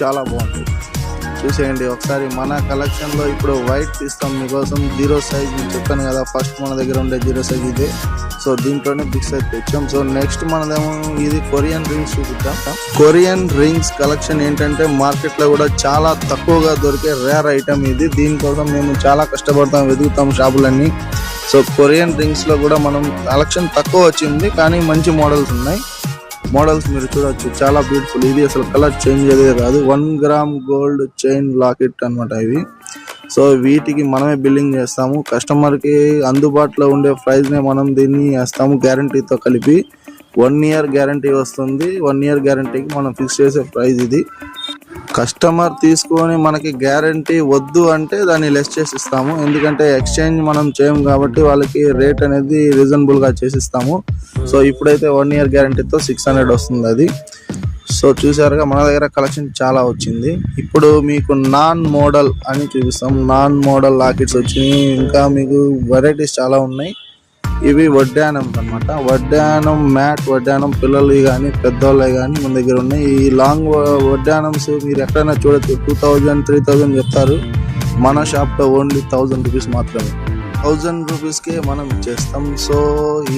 చాలా బాగుంది. చూసేయండి ఒకసారి. మన కలెక్షన్లో ఇప్పుడు వైట్ తీస్తాం మీకోసం. 0 సైజ్ నేను చెప్పాను కదా, ఫస్ట్ మన దగ్గర ఉండే 0 సైజ్ ఇదే. సో దీంట్లోనే బిగ్ సైజ్ తెచ్చాం. సో నెక్స్ట్ మనదేమో ఇది కొరియన్ రింగ్స్ చూపిద్దాం. కొరియన్ రింగ్స్ కలెక్షన్ ఏంటంటే మార్కెట్లో కూడా చాలా తక్కువగా దొరికే రేర్ ఐటమ్ ఇది. దీనికోసం మేము చాలా కష్టపడతాం, వెతుకుతాం షాపులన్నీ. సో కొరియన్ రింగ్స్లో కూడా మనం కలెక్షన్ తక్కువ వచ్చింది, కానీ మంచి మోడల్స్ ఉన్నాయి. మోడల్స్ మీరు చూడొచ్చు, చాలా బ్యూటిఫుల్. ఇది అసలు కలర్ చేంజ్ అయ్యేదే కాదు. 1 గ్రామ్ గోల్డ్ చైన్ లాకెట్ అనమాట ఇవి. సో వీటికి మనమే బిల్లింగ్ చేస్తాము. కస్టమర్కి అందుబాటులో ఉండే ప్రైస్నే మనం దీన్ని వేస్తాము, గ్యారంటీతో కలిపి. 1 ఇయర్ గ్యారంటీ వస్తుంది. 1 ఇయర్ గ్యారంటీకి మనం ఫిక్స్ చేసే ప్రైస్ ఇది. కస్టమర్ తీసుకొని మనకి గ్యారంటీ వద్దు అంటే దాన్ని లెస్ చేసి ఇస్తాము. ఎందుకంటే ఎక్స్చేంజ్ మనం చేయము కాబట్టి వాళ్ళకి రేట్ అనేది రీజనబుల్గా చేసిస్తాము. సో ఇప్పుడైతే 1 ఇయర్ గ్యారంటీతో 600 వస్తుంది అది. సో చూసారుగా, మన దగ్గర కలెక్షన్ చాలా వచ్చింది. ఇప్పుడు మీకు నాన్ మోడల్ అని చూపిస్తాం. నాన్ మోడల్ లాకెట్స్ వచ్చినాయి. ఇంకా మీకు వెరైటీస్ చాలా ఉన్నాయి. ఇవి వడ్డానం అనమాట. వడ్డానం మ్యాట్ వడ్డానం, పిల్లలు కానీ పెద్దవాళ్ళే కానీ మన దగ్గర ఉన్నాయి. ఈ లాంగ్ వడ్డానమ్స్ మీరు ఎక్కడైనా చూడొచ్చు. 2000, 3000 చెప్తారు. మన షాప్లో ఓన్లీ 1000 రూపీస్ మాత్రమే. 1000 రూపీస్కే మనం ఇచ్చేస్తాం. సో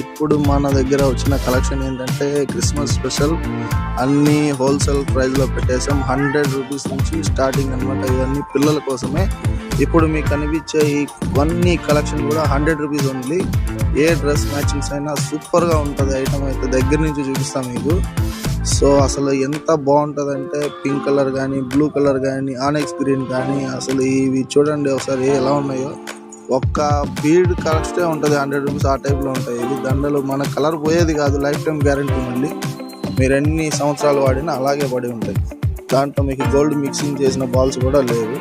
ఇప్పుడు మన దగ్గర వచ్చిన కలెక్షన్ ఏంటంటే క్రిస్మస్ స్పెషల్ అన్ని హోల్సేల్ ప్రైస్లో పెట్టేసాం. 100 రూపీస్ నుంచి స్టార్టింగ్ అనమాట. ఇవన్నీ పిల్లల కోసమే. ఇప్పుడు మీకు కనిపించే ఇవన్నీ కలెక్షన్ కూడా 100 రూపీస్ ఓన్లీ. ఏ డ్రెస్ మ్యాచింగ్స్ అయినా సూపర్గా ఉంటుంది. ఐటమ్ అయితే దగ్గర నుంచి చూపిస్తాం మీకు. సో అసలు ఎంత బాగుంటుంది అంటే పింక్ కలర్ కానీ, బ్లూ కలర్ కానీ, ఆనెక్స్ గ్రీన్ కానీ, అసలు ఇవి చూడండి ఒకసారి ఎలా ఉన్నాయో. ఒక్క బీడ్ కలెక్టే ఉంటుంది 100 రూపీస్. ఆ టైప్లో ఉంటాయి ఇవి దండలు. మన కలర్ పోయేది కాదు, లైఫ్ టైం గ్యారంటీ మళ్ళీ. మీరు ఎన్ని సంవత్సరాలు వాడినా అలాగే పడి ఉంటాయి. దాంట్లో మీకు గోల్డ్ మిక్సింగ్ చేసిన బాల్స్ కూడా లేవు.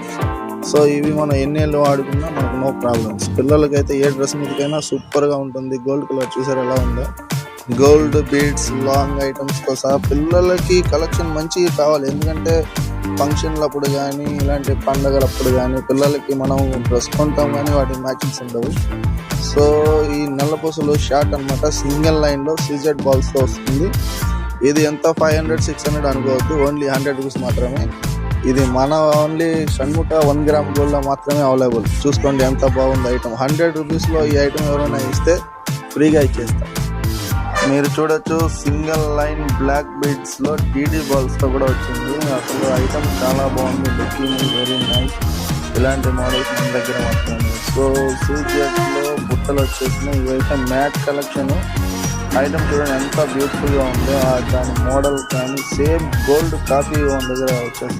సో ఇవి మనం ఎన్నేళ్ళు వాడుకున్నా మనకు నో ప్రాబ్లమ్స్. పిల్లలకైతే ఏ డ్రెస్ మీదకైనా సూపర్గా ఉంటుంది. గోల్డ్ కలర్ చూసారు ఎలా ఉందో. గోల్డ్ బీడ్స్, లాంగ్ ఐటమ్స్తో సహా పిల్లలకి కలెక్షన్ మంచిగా కావాలి. ఎందుకంటే ఫంక్షన్లప్పుడు కానీ, ఇలాంటి పండగలప్పుడు కానీ పిల్లలకి మనం డ్రెస్ కొంటాం కానీ వాటి మ్యాచింగ్స్ ఉండవు. సో ఈ నల్లపూసలు షార్ట్ అనమాట. సింగిల్ లైన్లో సీజెడ్ బాల్స్తో వస్తుంది. ఇది ఎంత 500, 600 అనుకోవద్దు. ఓన్లీ 100 రూపీస్ మాత్రమే. ఇది మన ఓన్లీ షణ్ముఖ 1 గ్రామ్ గోల్డ్లో మాత్రమే అవైలబుల్. చూసుకోండి ఎంత బాగుంది ఐటమ్. 100 రూపీస్లో ఈ ఐటమ్ ఎవరైనా ఇస్తే ఫ్రీగా ఇచ్చేస్తాం. మీరు చూడొచ్చు, సింగిల్ లైన్ బ్లాక్ బీడ్స్లో డీడీ బాల్స్తో కూడా వచ్చింది. అసలు ఐటమ్ చాలా బాగుంది. Looking very nice. ఇలాంటి మోడల్స్ మన దగ్గర మాత్రమే. సో సీజెడ్లో బుట్టలు వచ్చేసినాయి. ఇవైతే మ్యాట్ కలెక్షన్. ఐటమ్ చూడండి ఎంత బ్యూటిఫుల్గా ఉందో. దాని మోడల్ కానీ సేమ్ గోల్డ్ కాపీ మన దగ్గర వచ్చేసి